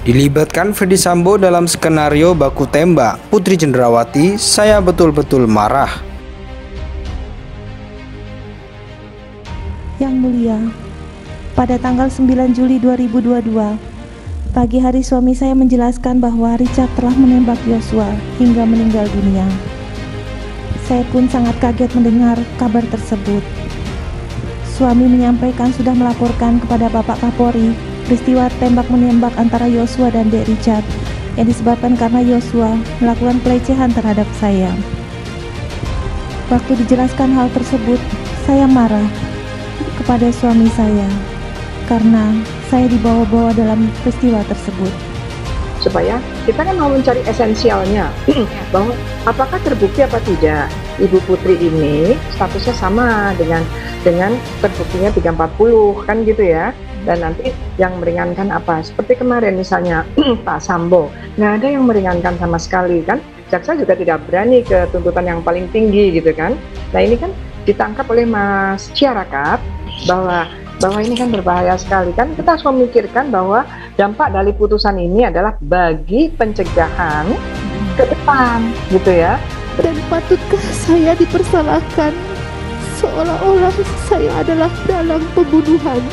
Dilibatkan Ferdy Sambo dalam skenario baku tembak Putri Cendrawati, saya betul-betul marah. Yang mulia, pada tanggal 9 Juli 2022, pagi hari suami saya menjelaskan bahwa Richard telah menembak Yosua hingga meninggal dunia. Saya pun sangat kaget mendengar kabar tersebut. Suami menyampaikan sudah melaporkan kepada Bapak Kapolri peristiwa tembak-menembak antara Yosua dan Dek Richard yang disebabkan karena Yosua melakukan pelecehan terhadap saya. Waktu dijelaskan hal tersebut, saya marah kepada suami saya karena saya dibawa-bawa dalam peristiwa tersebut. Supaya kita kan mau mencari esensialnya bahwa apakah terbukti apa tidak Ibu Putri ini statusnya sama dengan terbuktinya 340 kan gitu ya. Dan nanti yang meringankan apa? Seperti kemarin misalnya Pak Sambo, nggak ada yang meringankan sama sekali kan? Jaksa juga tidak berani ke tuntutan yang paling tinggi gitu kan? Nah ini kan ditangkap oleh masyarakat bahwa ini kan berbahaya sekali kan? Kita harus memikirkan bahwa dampak dari putusan ini adalah bagi pencegahan ke depan gitu ya. Dan patutkah saya dipersalahkan seolah-olah saya adalah dalang pembunuhan?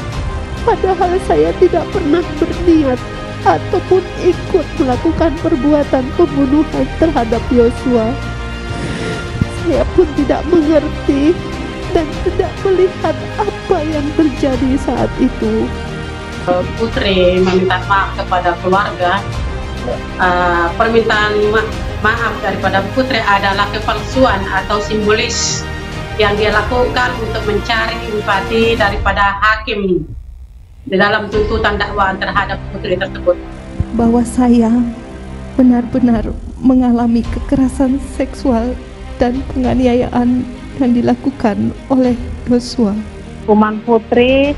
Padahal saya tidak pernah berniat ataupun ikut melakukan perbuatan pembunuhan terhadap Yosua. Saya pun tidak mengerti dan tidak melihat apa yang terjadi saat itu. Putri meminta maaf kepada keluarga. Permintaan maaf daripada Putri adalah kepalsuan atau simbolis yang dia lakukan untuk mencari empati daripada hakim di dalam tuntutan dakwaan terhadap Putri tersebut. Bahwa saya benar-benar mengalami kekerasan seksual dan penganiayaan yang dilakukan oleh Yosua. Hukuman Putri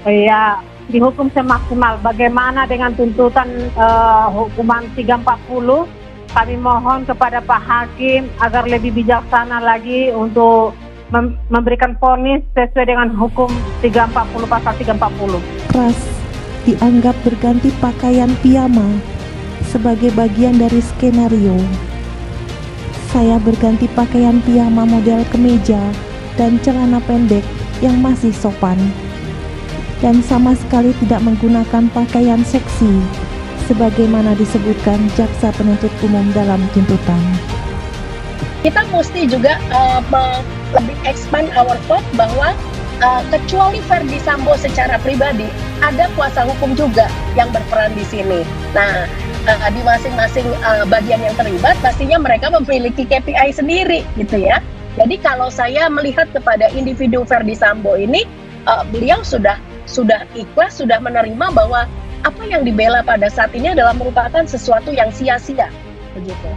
ya dihukum semaksimal. Bagaimana dengan tuntutan hukuman 340? Kami mohon kepada Pak Hakim agar lebih bijaksana lagi untuk memberikan vonis sesuai dengan hukum 340 pasal 340. Keras dianggap berganti pakaian piyama sebagai bagian dari skenario. Saya berganti pakaian piyama model kemeja dan celana pendek yang masih sopan, dan sama sekali tidak menggunakan pakaian seksi sebagaimana disebutkan jaksa penuntut umum dalam tuntutan. Kita mesti juga lebih expand our thought bahwa kecuali Ferdy Sambo secara pribadi, ada kuasa hukum juga yang berperan di sini. Nah, di masing-masing bagian yang terlibat, pastinya mereka memiliki KPI sendiri, gitu ya. Jadi kalau saya melihat kepada individu Ferdy Sambo ini, beliau sudah ikhlas, sudah menerima bahwa apa yang dibela pada saat ini adalah merupakan sesuatu yang sia-sia, begitu.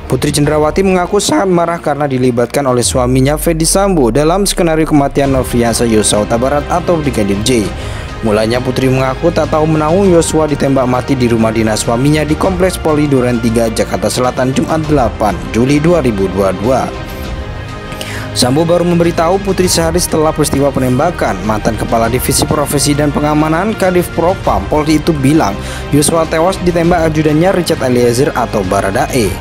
Putri Cendrawati mengaku sangat marah karena dilibatkan oleh suaminya Ferdy Sambo dalam skenario kematian Nofriansah Yosua Huta Barat atau Brigadir J. Mulanya Putri mengaku tak tahu menahu Yosua ditembak mati di rumah dinas suaminya di Kompleks Poli Duren 3, Jakarta Selatan, Jumat 8 Juli 2022. Sambo baru memberitahu Putri sehari setelah peristiwa penembakan. Mantan Kepala Divisi Profesi dan Pengamanan Kadif Propam Polri itu bilang Yosua tewas ditembak ajudannya Richard Eliezer atau Baradae.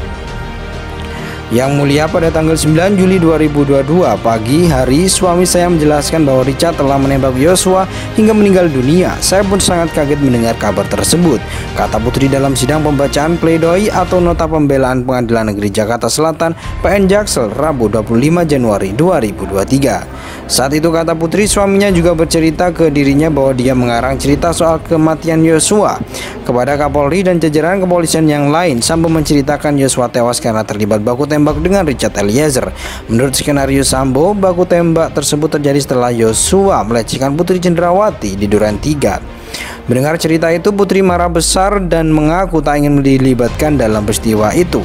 Yang mulia, pada tanggal 9 Juli 2022 pagi hari, suami saya menjelaskan bahwa Richard telah menembak Yosua hingga meninggal dunia. Saya pun sangat kaget mendengar kabar tersebut, kata Putri dalam sidang pembacaan pledoi atau nota pembelaan Pengadilan Negeri Jakarta Selatan PN Jaksel Rabu 25 Januari 2023. Saat itu, kata Putri, suaminya juga bercerita ke dirinya bahwa dia mengarang cerita soal kematian Yosua kepada Kapolri dan jajaran kepolisian yang lain. Sambo menceritakan Yosua tewas karena terlibat baku tembak dengan Richard Eliezer. Menurut skenario Sambo, baku tembak tersebut terjadi setelah Yosua melecehkan Putri Cendrawati di Duren 3. Mendengar cerita itu, Putri marah besar dan mengaku tak ingin dilibatkan dalam peristiwa itu.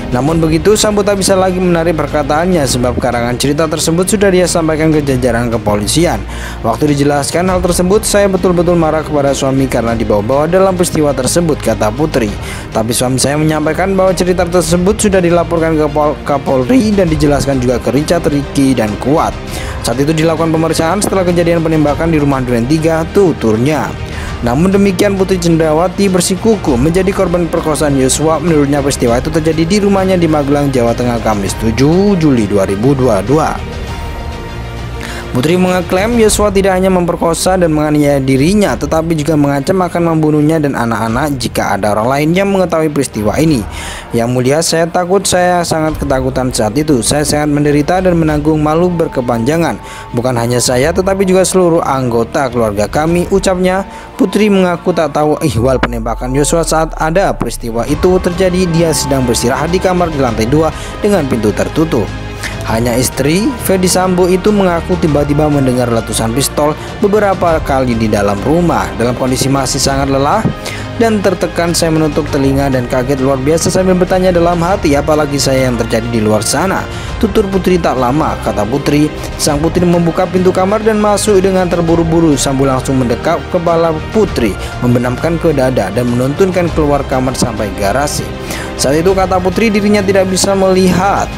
Namun begitu, Sambo tak bisa lagi menarik perkataannya sebab karangan cerita tersebut sudah dia sampaikan ke jajaran kepolisian. Waktu dijelaskan hal tersebut, saya betul-betul marah kepada suami karena dibawa-bawa dalam peristiwa tersebut, kata Putri. Tapi suami saya menyampaikan bahwa cerita tersebut sudah dilaporkan ke Kapolri dan dijelaskan juga ke Richard, Ricky, dan Kuat. Saat itu dilakukan pemeriksaan setelah kejadian penembakan di rumah Duren 3, tuturnya. Namun demikian, Putri Cendrawati bersikukuh menjadi korban perkosaan Yosua. Menurutnya peristiwa itu terjadi di rumahnya di Magelang, Jawa Tengah, Kamis 7 Juli 2022. Putri mengeklaim Yosua tidak hanya memperkosa dan menganiaya dirinya, tetapi juga mengancam akan membunuhnya dan anak-anak jika ada orang lain yang mengetahui peristiwa ini. Yang mulia, saya takut, saya sangat ketakutan saat itu. Saya sangat menderita dan menanggung malu berkepanjangan. Bukan hanya saya, tetapi juga seluruh anggota keluarga kami, ucapnya. Putri mengaku tak tahu ihwal penembakan Yosua saat ada peristiwa itu terjadi. Dia sedang beristirahat di kamar di lantai 2 dengan pintu tertutup. Hanya istri Ferdi Sambo itu mengaku tiba-tiba mendengar letusan pistol beberapa kali di dalam rumah. Dalam kondisi masih sangat lelah dan tertekan, saya menutup telinga dan kaget luar biasa sambil bertanya dalam hati, apalagi saya yang terjadi di luar sana. Tutur Putri tak lama, kata Putri. Sang putri membuka pintu kamar dan masuk dengan terburu-buru. Sambo langsung mendekap kepala Putri, membenamkan ke dada dan menuntunkan keluar kamar sampai garasi. Saat itu, kata Putri, dirinya tidak bisa melihat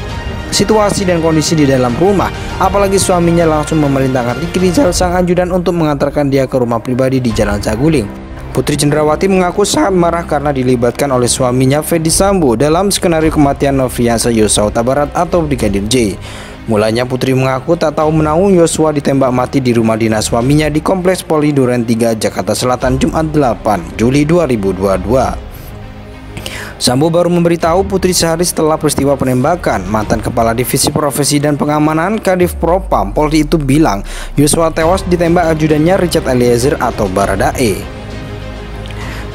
situasi dan kondisi di dalam rumah, apalagi suaminya langsung memerintahkan Ricky Rizal sang ajudan untuk mengantarkan dia ke rumah pribadi di Jalan Saguling. Putri Cendrawati mengaku sangat marah karena dilibatkan oleh suaminya Ferdi Sambo dalam skenario kematian Nofriansah Yosua Huta Barat atau Brigadir J. Mulanya Putri mengaku tak tahu menahu Yosua ditembak mati di rumah dinas suaminya di Kompleks Poli Duren 3, Jakarta Selatan, Jumat 8 Juli 2022. Sambo baru memberitahu Putri sehari setelah peristiwa penembakan. Mantan Kepala Divisi Profesi dan Pengamanan Kadif Propam Polri itu bilang Yosua tewas ditembak ajudannya Richard Eliezer atau Baradae.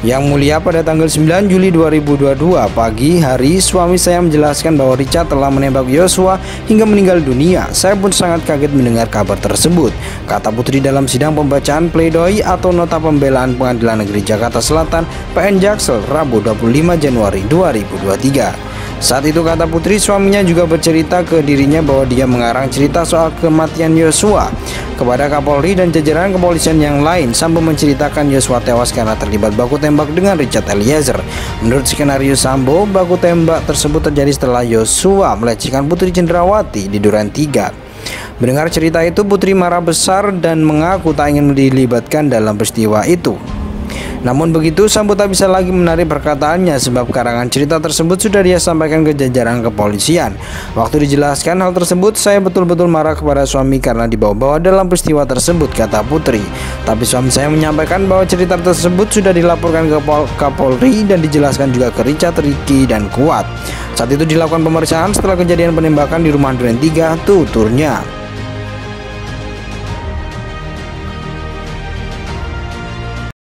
Yang mulia, pada tanggal 9 Juli 2022 pagi hari, suami saya menjelaskan bahwa Richard telah menembak Yosua hingga meninggal dunia. Saya pun sangat kaget mendengar kabar tersebut, kata Putri dalam sidang pembacaan pledoi atau nota pembelaan Pengadilan Negeri Jakarta Selatan PN Jaksel Rabu 25 Januari 2023. Saat itu, kata Putri, suaminya juga bercerita ke dirinya bahwa dia mengarang cerita soal kematian Yosua kepada Kapolri dan jajaran kepolisian yang lain. Sambo menceritakan Yosua tewas karena terlibat baku tembak dengan Richard Eliezer. Menurut skenario Sambo, baku tembak tersebut terjadi setelah Yosua melecehkan Putri Cendrawati di Duren 3. Mendengar cerita itu, Putri marah besar dan mengaku tak ingin dilibatkan dalam peristiwa itu. Namun begitu, Sambo tak bisa lagi menarik perkataannya sebab karangan cerita tersebut sudah dia sampaikan ke jajaran kepolisian. Waktu dijelaskan hal tersebut, saya betul-betul marah kepada suami karena dibawa-bawa dalam peristiwa tersebut, kata Putri. Tapi suami saya menyampaikan bahwa cerita tersebut sudah dilaporkan ke Kapolri dan dijelaskan juga ke Richard, Ricky, dan Kuat. Saat itu dilakukan pemeriksaan setelah kejadian penembakan di rumah Duren 3, tuturnya.